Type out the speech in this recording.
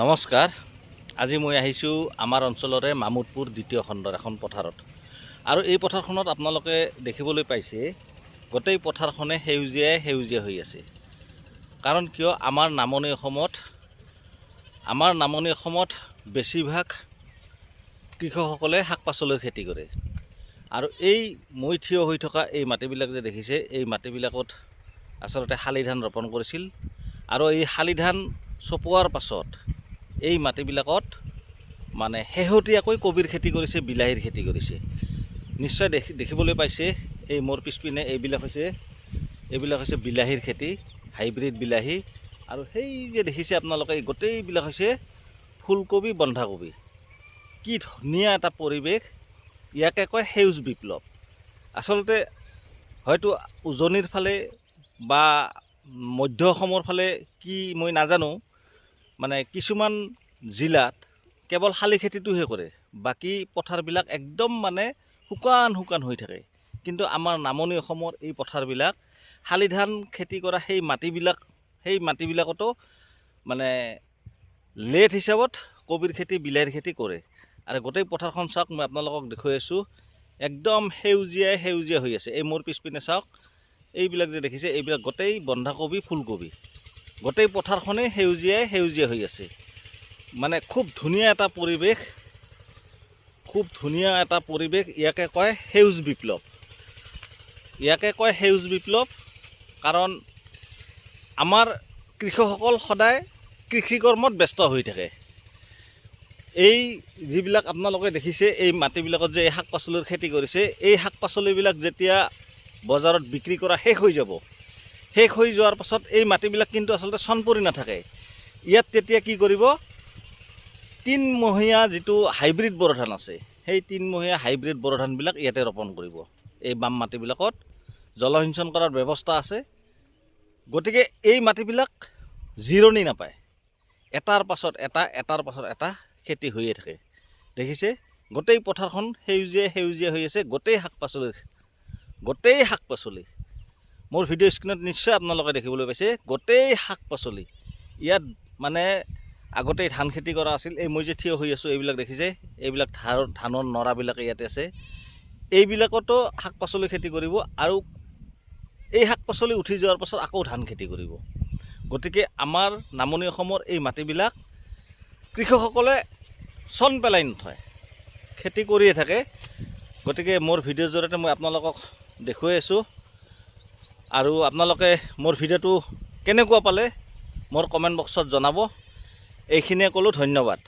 নমস্কাৰ। আজি মই আহিছোঁ আমাৰ অঞ্চলৰে মামুদপুৰ দ্বিতীয় খণ্ডৰ এখন পথাৰত। আৰু এই পথাৰখনত আপোনালোকে দেখিবলৈ পাইছে গোটেই পথাৰখনে সেউজীয়া হৈ আছে। কাৰণ কিয় আমাৰ নামনি অসমত বেছিভাগ কৃষকসকলে শাক পাচলিৰ খেতি কৰে। আৰু এই মই থিয় হৈ থকা এই মাটিবিলাক যে দেখিছে, এই মাটিবিলাকত আচলতে শালি ধান ৰোপণ কৰিছিল। আৰু এই শালি ধান চপোৱাৰ পাছত এই মাটিবিলাকত মানে শেহতীয়াকৈ কবিৰ খেতি কৰিছে, বিলাহীৰ খেতি কৰিছে। নিশ্চয় দেখিবলৈ পাইছে এই মোৰ পিছপিনে এইবিলাক হৈছে বিলাহীৰ খেতি, হাইব্ৰিড বিলাহী। আৰু সেই যে দেখিছে আপোনালোকে এই গোটেইবিলাক হৈছে ফুলকবি, বন্ধাকবি। কি ধুনীয়া এটা পৰিৱেশ, ইয়াকে কয় সেউজ বিপ্লৱ। আচলতে হয়তো উজনিৰ ফালে বা মধ্য অসমৰ ফালে কি মই নাজানো, মানে কিছুমান জিলাত কেৱল শালি খেতিটোহে কৰে, বাকী পথাৰবিলাক একদম মানে শুকান হৈ থাকে। কিন্তু আমাৰ নামনি অসমৰ এই পথাৰবিলাক শালি ধান খেতি কৰা সেই মাটিবিলাকতো মানে লেট হিচাপত কবিৰ খেতি, বিলাহীৰ খেতি কৰে। আৰু গোটেই পথাৰখন চাওক, মই আপোনালোকক দেখুৱাই আছোঁ, একদম সেউজীয়া হৈ আছে। এই মোৰ পিছপিনে চাওক, এইবিলাক যে দেখিছে এইবিলাক গোটেই বন্ধাকবি, ফুলকবি। গোটেই পথাৰখনেই সেউজীয়া হৈ আছে। মানে খুব ধুনীয়া এটা পৰিৱেশ, ইয়াকে কয় সেউজ বিপ্লৱ। কাৰণ আমাৰ কৃষকসকল সদায় কৃষি কৰ্মত ব্যস্ত হৈ থাকে। এই যিবিলাক আপোনালোকে দেখিছে এই মাটিবিলাকত যে এই শাক পাচলিৰ খেতি কৰিছে, এই শাক পাচলিবিলাক যেতিয়া বজাৰত বিক্ৰী কৰা শেষ হৈ যোৱাৰ পাছত এই মাটিবিলাক কিন্তু আচলতে চন পৰি নাথাকে। ইয়াত তেতিয়া কি কৰিব, 3 মহীয়া যিটো হাইব্ৰিড বড়ো ধান আছে, সেই 3 মহীয়া হাইব্ৰিড বড়ো ধানবিলাক ইয়াতে ৰোপণ কৰিব। এই বাম মাটিবিলাকত জলসিঞ্চন কৰাৰ ব্যৱস্থা আছে। গতিকে এই মাটিবিলাক জিৰণি নাপায়, এটাৰ পাছত এটা খেতি হৈয়ে থাকে। দেখিছে গোটেই পথাৰখন সেউজীয়া হৈ আছে, গোটেই শাক পাচলি। মোৰ ভিডিঅ' স্ক্ৰীণত নিশ্চয় আপোনালোকে দেখিবলৈ পাইছে, গোটেই শাক পাচলি। ইয়াত মানে আগতে ধান খেতি কৰা আছিল। এই মই যে থিয় হৈ আছোঁ এইবিলাক দেখিছে, এইবিলাক ধানৰ নৰাবিলাকে ইয়াতে আছে। এইবিলাকতো শাক পাচলি খেতি কৰিব, আৰু এই শাক পাচলি উঠি যোৱাৰ পাছত আকৌ ধান খেতি কৰিব। গতিকে আমাৰ নামনি অসমৰ এই মাটিবিলাক কৃষকসকলে চন পেলাই নথয়, খেতি কৰিয়ে থাকে। গতিকে মোৰ ভিডিঅ'ৰ জৰিয়তে মই আপোনালোকক দেখুৱাই আছোঁ। আৰু আপোনালোকে মোৰ ভিডিঅ'টো কেনেকুৱা পালে মোৰ কমেণ্ট বক্সত জনাব। এইখিনিয়ে ক'লোঁ, ধন্যবাদ।